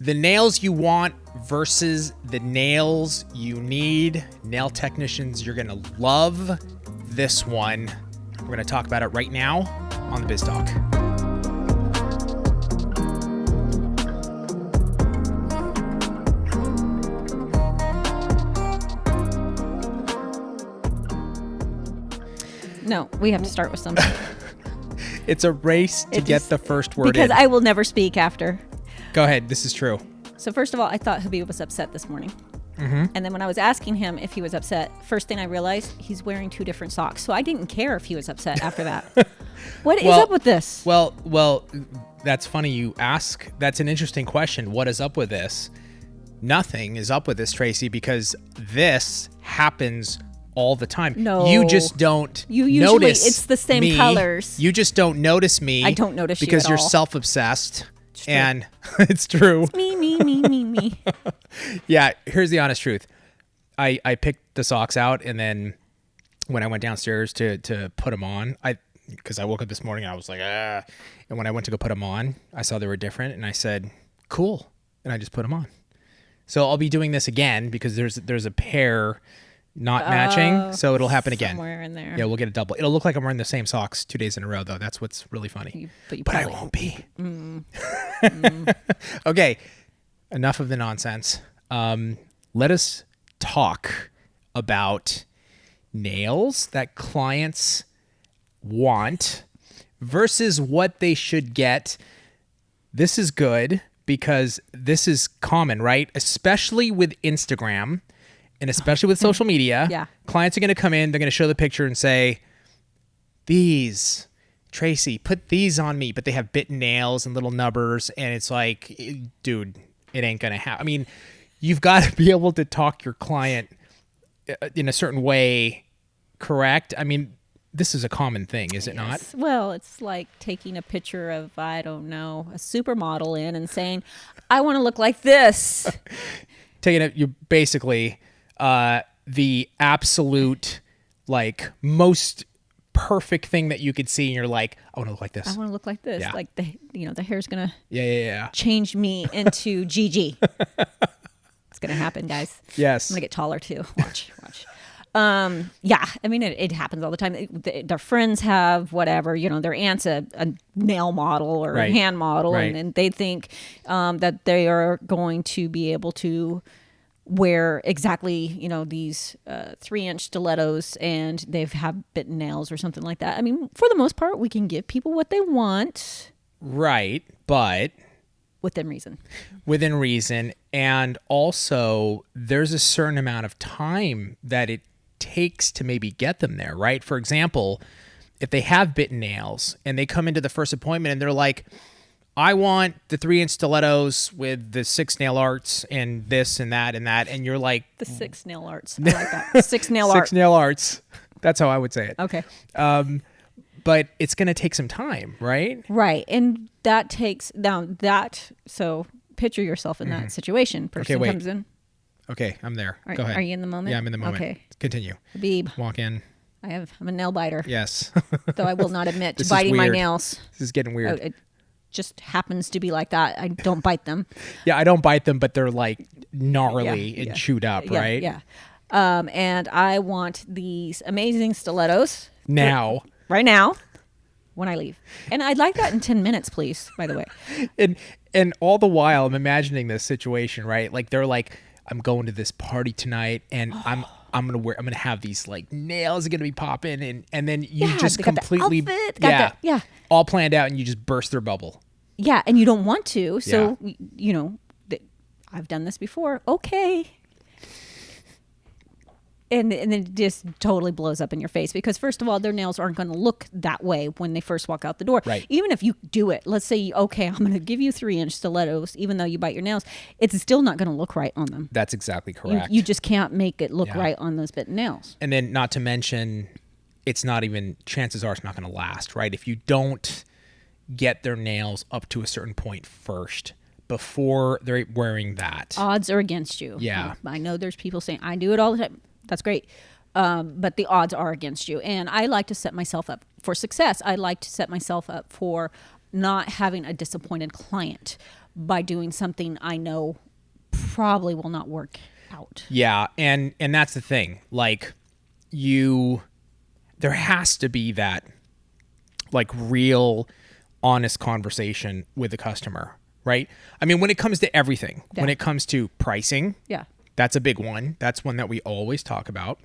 The nails you want versus the nails you need. Nail technicians, you're going to love this one. We're going to talk about it right now on the Biz Talk. No, we have to start with something. It's a race to get the first word because in. I will never speak after. Go ahead. This is true. So first of all, I thought Habib was upset this morning. Mm-hmm. And then when I was asking him if he was upset, first thing I realized, he's wearing 2 different socks. So I didn't care if he was upset after that. What is up with this? Well, that's funny you ask. That's an interesting question. What is up with this? Nothing is up with this, Tracey, because this happens all the time. No. You just don't notice it's the same me. colors. You just don't notice me. I don't notice you because at you're all. self-obsessed. And it's true. It's me. Yeah, here's the honest truth. I picked the socks out, and then when I went downstairs to put them on, because I woke up this morning and I was like, ah. And when I went to go put them on, I saw they were different, and I said, cool. And I just put them on. So I'll be doing this again because there's a pair not matching, so it'll happen again. Somewhere in there. Yeah, we'll get a double. It'll look like I'm wearing the same socks 2 days in a row, though. That's what's really funny. But I won't be. Okay, enough of the nonsense. Let us talk about nails that clients want versus what they should get. This is good because this is common, right? Especially with Instagram. And especially with social media, Yeah. Clients are going to come in, they're going to show the picture and say, these, Tracey, put these on me, but they have bitten nails and little nubbers. And it's like, dude, it ain't going to happen. I mean, you've got to be able to talk your client in a certain way, correct? I mean, this is a common thing, is it not? Well, it's like taking a picture of, I don't know, a supermodel in and saying, I want to look like this. Taking it, you basically... the absolute, like, most perfect thing that you could see, and you're like, I want to look like this. I want to look like this. Yeah. Like, the hair's going to Yeah. change me into Gigi. It's going to happen, guys. Yes. I'm going to get taller, too. Watch. Yeah, I mean, it happens all the time. Their friends have whatever, their aunt's a nail model or a hand model, Right. and they think that they are going to be able to wear exactly, these 3-inch stilettos and they've have bitten nails or something like that. I mean, for the most part, we can give people what they want. Right, but... Within reason. Within reason. And also, there's a certain amount of time that it takes to maybe get them there, right? For example, if they have bitten nails and they come into the first appointment and they're like, I want the 3-inch stilettos with the 6 nail arts and this and that and that. And you're like... The 6 nail arts. I like that. 6 nail arts. 6 nail arts. That's how I would say it. Okay. But it's going to take some time, right? Right. And that takes... So picture yourself in that situation. Person comes in. Okay, I'm there. Go ahead. Are you in the moment? Yeah, I'm in the moment. Okay. Continue. Habib. Walk in. I'm a nail biter. Yes. Though I will not admit to This is biting my weird. nails. This is getting weird. It just happens to be like that. I don't bite them. Yeah, I don't bite them, but they're like gnarly and chewed up, right? Yeah. And I want these amazing stilettos. Now. Right now. When I leave. And I'd like that in 10 minutes, please, by the way. And all the while, I'm imagining this situation, right? Like they're like, I'm going to this party tonight and I'm gonna have these like nails are gonna be popping and then you just they got the completely outfit, all planned out and you just burst their bubble. Yeah, and you don't want to. So I've done this before. Okay. And it just totally blows up in your face because first of all, their nails aren't going to look that way when they first walk out the door. Right. Even if you do it, let's say, okay, I'm going to give you 3-inch stilettos, even though you bite your nails, it's still not going to look right on them. That's exactly correct. You just can't make it look right on those bitten nails. And then not to mention, it's not even, chances are it's not going to last, right? If you don't get their nails up to a certain point first, before they're wearing that. Odds are against you. Yeah. I know there's people saying, I do it all the time. That's great. But the odds are against you. And I like to set myself up for success. I like to set myself up for not having a disappointed client. by doing something I know probably will not work out. Yeah, and that's the thing. Like, there has to be that like real honest conversation with the customer, right? I mean, when it comes to everything, when it comes to pricing, Yeah. that's a big one. That's one that we always talk about.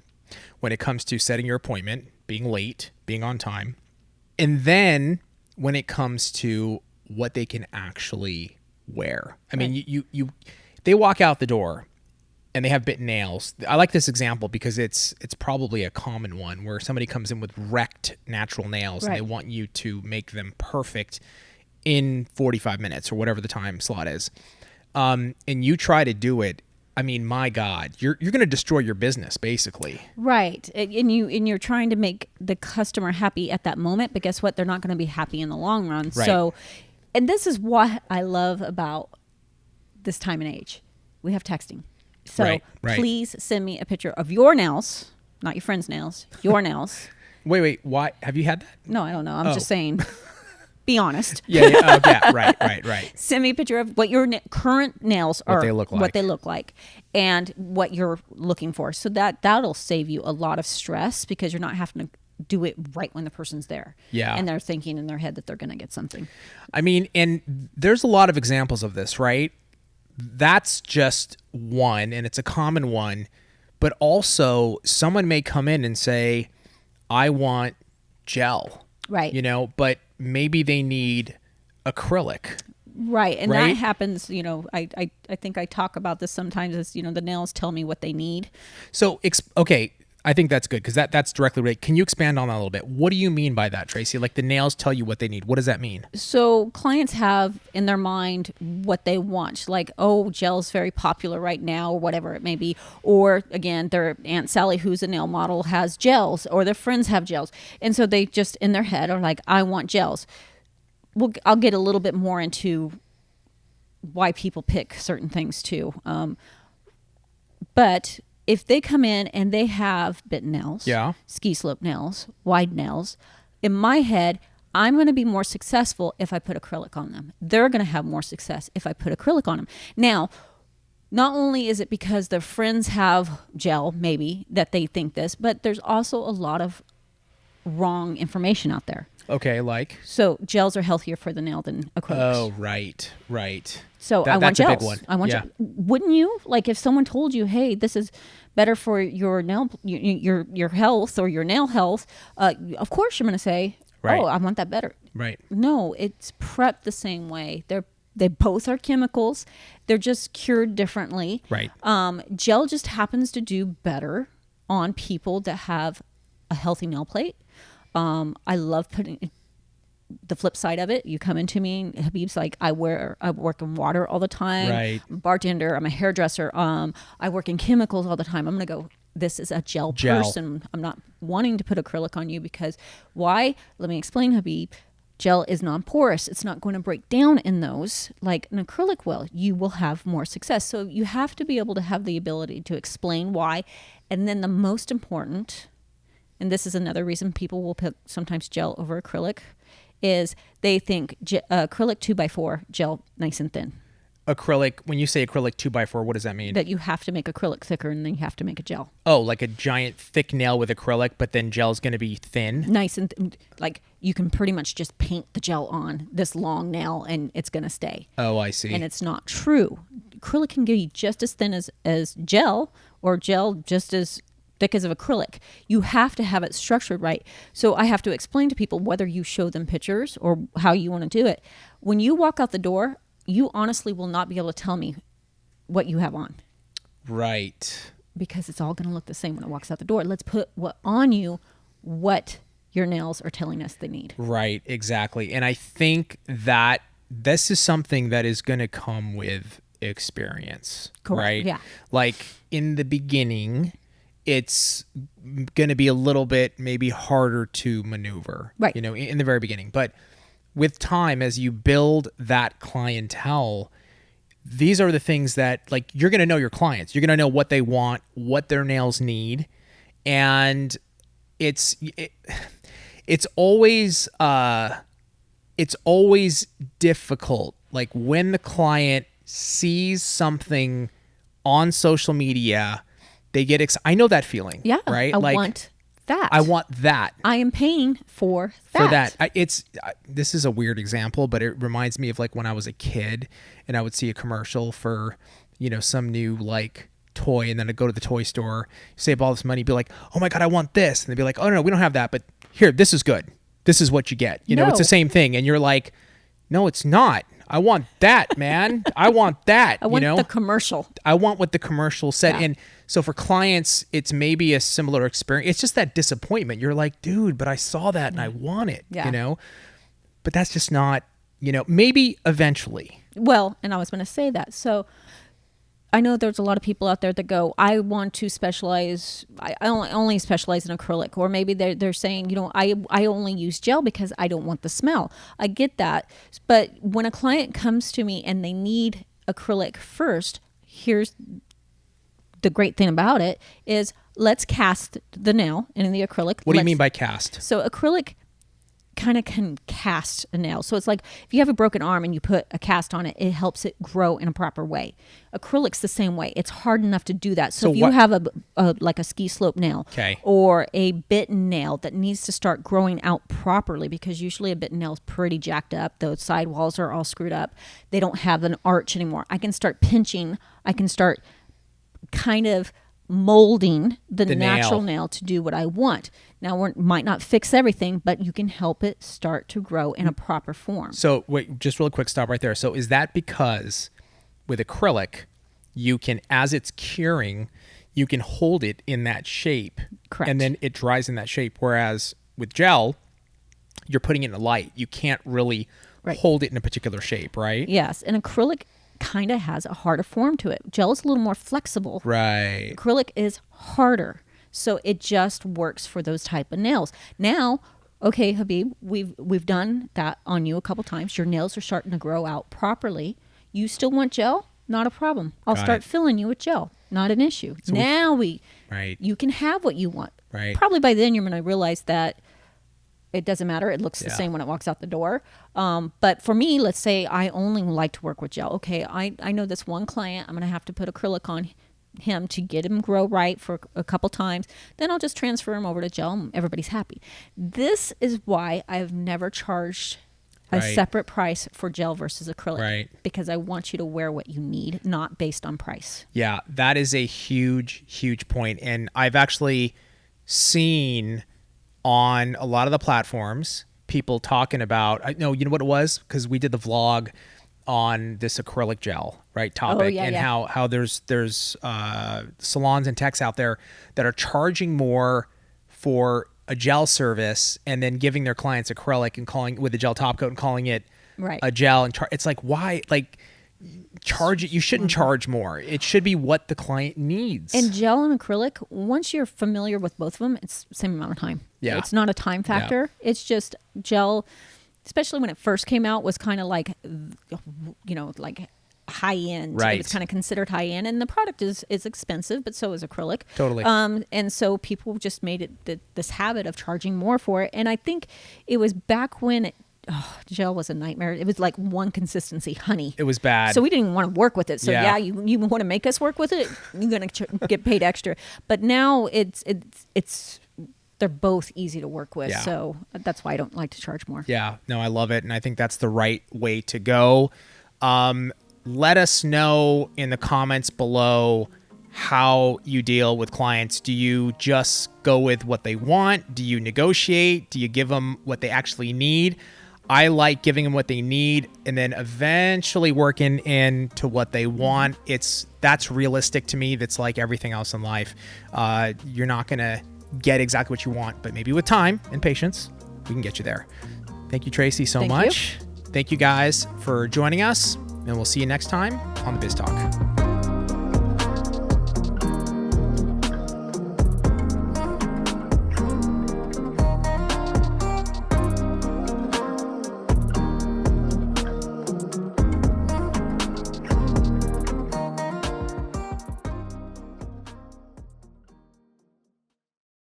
When it comes to setting your appointment, being late, being on time. And then when it comes to what they can actually wear. I mean, they walk out the door and they have bitten nails. I like this example because it's probably a common one where somebody comes in with wrecked natural nails and they want you to make them perfect in 45 minutes or whatever the time slot is. And you try to do it. I mean, my God, you're going to destroy your business basically. Right. And you're trying to make the customer happy at that moment, but guess what? They're not going to be happy in the long run. Right. So, and this is what I love about this time and age. We have texting. So please send me a picture of your nails, not your friend's nails, your nails. Wait, why? Have you had that? No, I don't know. I'm just saying, be honest. Yeah, right. Send me a picture of what your current nails are, what they look like, and what you're looking for. So that'll save you a lot of stress because you're not having to do it right when the person's there. Yeah. And they're thinking in their head that they're going to get something. I mean, and there's a lot of examples of this, right? That's just one, and it's a common one. But also, someone may come in and say, I want gel. Right. You know, but maybe they need acrylic. Right. And that happens, you know, I think I talk about this sometimes as, you know, the nails tell me what they need. So, okay, I think that's good because that's directly right. Can you expand on that a little bit? What do you mean by that, Tracy? Like the nails tell you what they need. What does that mean? So clients have in their mind what they want. Like, oh, gel's very popular right now or whatever it may be. Or again, their Aunt Sally, who's a nail model, has gels or their friends have gels. And so they just in their head are like, I want gels. I'll get a little bit more into why people pick certain things too. But if they come in and they have bitten nails, ski slope nails, wide nails, in my head, I'm going to be more successful if I put acrylic on them. They're going to have more success if I put acrylic on them. Now, not only is it because their friends have gel, maybe, that they think this, but there's also a lot of wrong information out there. Okay, like? So gels are healthier for the nail than acrylics. Oh, right. So I want gels. That's a big one. I want gels. Wouldn't you? Like if someone told you, hey, this is better for your nail, your health or your nail health, of course you're going to say, oh, I want that better. Right. No, it's prepped the same way. They both are chemicals. They're just cured differently. Right. Gel just happens to do better on people that have a healthy nail plate. I love putting the flip side of it. You come into me and Habib's like, I work in water all the time. Right. I'm a bartender. I'm a hairdresser. I work in chemicals all the time. I'm going to go, this is a gel person. I'm not wanting to put acrylic on you because why? Let me explain, Habib. Gel is non-porous. It's not going to break down in those like an acrylic will. You will have more success. So you have to be able to have the ability to explain why. And then the most important, and this is another reason people will pick sometimes gel over acrylic, is they think acrylic 2x4, gel nice and thin. Acrylic, when you say acrylic 2x4, what does that mean? That you have to make acrylic thicker and then you have to make a gel. Oh, like a giant thick nail with acrylic, but then gel's going to be thin? Nice and like you can pretty much just paint the gel on this long nail and it's going to stay. Oh, I see. And it's not true. Acrylic can be just as thin as gel or gel just as thick as of acrylic. You have to have it structured right. So I have to explain to people whether you show them pictures or how you want to do it. When you walk out the door, you honestly will not be able to tell me what you have on. Right. Because it's all going to look the same when it walks out the door. Let's put on you what your nails are telling us they need. Right, exactly. And I think that this is something that is going to come with experience. Correct. Right? Yeah. Like in the beginning, it's going to be a little bit maybe harder to maneuver, right? You know, in the very beginning. But with time, as you build that clientele, these are the things that like you're going to know your clients. You're going to know what they want, what their nails need, and it's always difficult. like when the client sees something on social media, they get excited. I know that feeling. Yeah. Right. I want that. I want that. I am paying for that. For that. This is a weird example, but it reminds me of like when I was a kid and I would see a commercial for, some new like toy, and then I'd go to the toy store, save all this money, be like, oh my God, I want this. And they'd be like, oh no, we don't have that, but here, this is good. This is what you get. It's the same thing. And you're like, no, it's not. I want that, man. I want that. I want the commercial. I want what the commercial said. Yeah. And so for clients, it's maybe a similar experience. It's just that disappointment. You're like, dude, but I saw that and I want it, but that's just not, maybe eventually. Well, and I was going to say that. So I know there's a lot of people out there that go, I want to specialize. I only specialize in acrylic, or maybe they're saying, I only use gel because I don't want the smell. I get that. But when a client comes to me and they need acrylic first, here's the great thing about it is let's cast the nail in the acrylic. What do you mean by cast? So acrylic kind of can cast a nail. So it's like if you have a broken arm and you put a cast on it, it helps it grow in a proper way. Acrylic's the same way. It's hard enough to do that. So if you have like a ski slope nail or a bitten nail that needs to start growing out properly, because usually a bitten nail is pretty jacked up. Those side walls are all screwed up. They don't have an arch anymore. I can start pinching. I can start kind of molding the natural nail to do what I want. Now, we might not fix everything, but you can help it start to grow in a proper form. So wait, just real quick, stop right there. So is that because with acrylic, you can, as it's curing, you can hold it in that shape. Correct. And then it dries in that shape. Whereas with gel, you're putting it in a light. You can't really hold it in a particular shape, right? Yes. And acrylic kind of has a harder form to it. Gel is a little more flexible. Right. Acrylic is harder. So it just works for those type of nails. Now, okay, Habib, we've done that on you a couple times. Your nails are starting to grow out properly. You still want gel? Not a problem. I'll start filling you with gel. Not an issue. So now you can have what you want. Right. Probably by then you're going to realize that it doesn't matter. It looks the same when it walks out the door. But for me, let's say I only like to work with gel. Okay, I know this one client, I'm going to have to put acrylic on him to get him grow right for a couple times. Then I'll just transfer him over to gel and everybody's happy. This is why I've never charged a separate price for gel versus acrylic. Right. Because I want you to wear what you need, not based on price. Yeah, that is a huge, huge point. And I've actually seen on a lot of the platforms people talking about, you know what it was? Because we did the vlog on this acrylic gel, topic, how there's salons and techs out there that are charging more for a gel service and then giving their clients acrylic and calling with a gel top coat and calling it a gel. And it's like, why? Like, charge it. You shouldn't charge more. It should be what the client needs. And gel and acrylic, once you're familiar with both of them, it's the same amount of time. Yeah. It's not a time factor. Yeah. It's just gel, especially when it first came out, was kind of like, like high end. Right. It was kind of considered high end, and the product is expensive, but so is acrylic. Totally. And so people just made it this habit of charging more for it. And I think it was back when gel was a nightmare. It was like one consistency, honey. It was bad. So we didn't even want to work with it. So you want to make us work with it? You're going to get paid extra. But now it's they're both easy to work with. Yeah. So that's why I don't like to charge more. Yeah, no, I love it. And I think that's the right way to go. Let us know in the comments below how you deal with clients. Do you just go with what they want? Do you negotiate? Do you give them what they actually need? I like giving them what they need and then eventually working into what they want. That's realistic to me. That's like everything else in life. You're not going to get exactly what you want, but maybe with time and patience, we can get you there. Thank you, Tracey, so much. Thank you guys for joining us, and we'll see you next time on the Biz Talk.